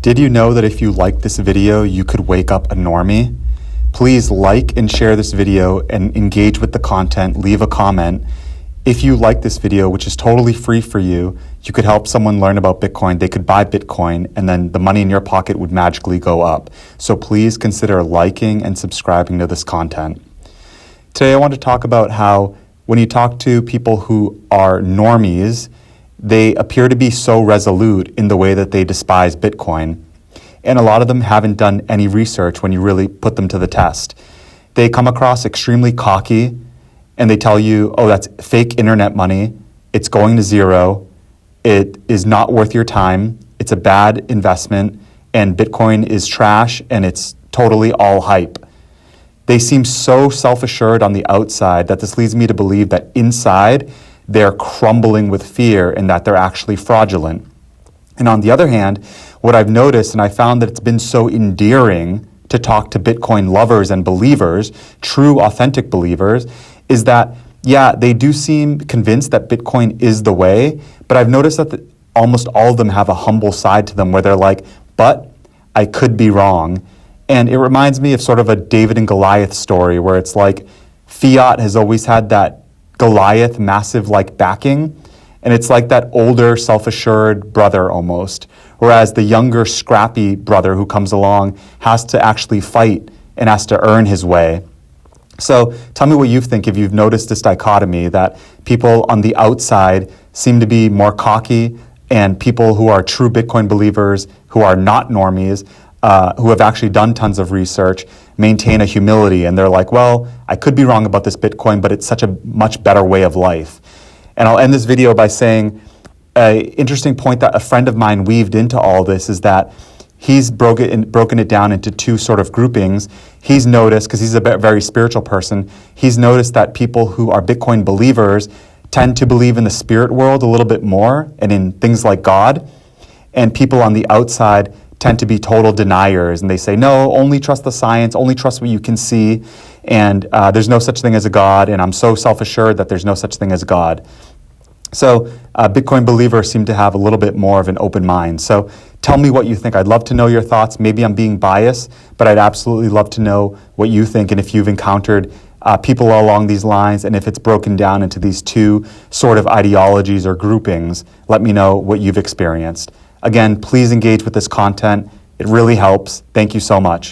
Did you know that if you like this video, you could wake up a normie? Please like and share this video and engage with the content, leave a comment. If you like this video, which is totally free for you, you could help someone learn about Bitcoin. They could buy Bitcoin and then the money in your pocket would magically go up. So please consider liking and subscribing to this content. Today I want to talk about how when you talk to people who are normies, they appear to be so resolute in the way that they despise Bitcoin. And a lot of them haven't done any research when you really put them to the test. They come across extremely cocky and they tell you, oh, that's fake internet money. It's going to zero. It is not worth your time. It's a bad investment and Bitcoin is trash and it's totally all hype. They seem so self-assured on the outside that this leads me to believe that inside they're crumbling with fear and that they're actually fraudulent. And on the other hand, what I've noticed, and I found that it's been so endearing to talk to Bitcoin lovers and believers, true, authentic believers, is that, yeah, they do seem convinced that Bitcoin is the way, but I've noticed that almost all of them have a humble side to them where they're like, but I could be wrong. And it reminds me of sort of a David and Goliath story where it's like fiat has always had that Goliath massive like backing, and it's like that older self-assured brother almost, whereas the younger scrappy brother who comes along has to actually fight and has to earn his way. So tell me what you think if you've noticed this dichotomy that people on the outside seem to be more cocky and people who are true Bitcoin believers who are not normies, who have actually done tons of research, maintain a humility, and they're like, well, I could be wrong about this Bitcoin, but it's such a much better way of life. And I'll end this video by saying an interesting point that a friend of mine weaved into all this is that he's broken it down into two sort of groupings. He's noticed, because he's a very spiritual person, he's noticed that people who are Bitcoin believers tend to believe in the spirit world a little bit more and in things like God, and people on the outside tend to be total deniers, and they say, no, only trust the science, only trust what you can see, and there's no such thing as a God, and I'm so self-assured that there's no such thing as God. So Bitcoin believers seem to have a little bit more of an open mind. So tell me what you think. I'd love to know your thoughts. Maybe I'm being biased, but I'd absolutely love to know what you think, and if you've encountered people along these lines, and if it's broken down into these two sort of ideologies or groupings, let me know what you've experienced. Again, please engage with this content. It really helps. Thank you so much.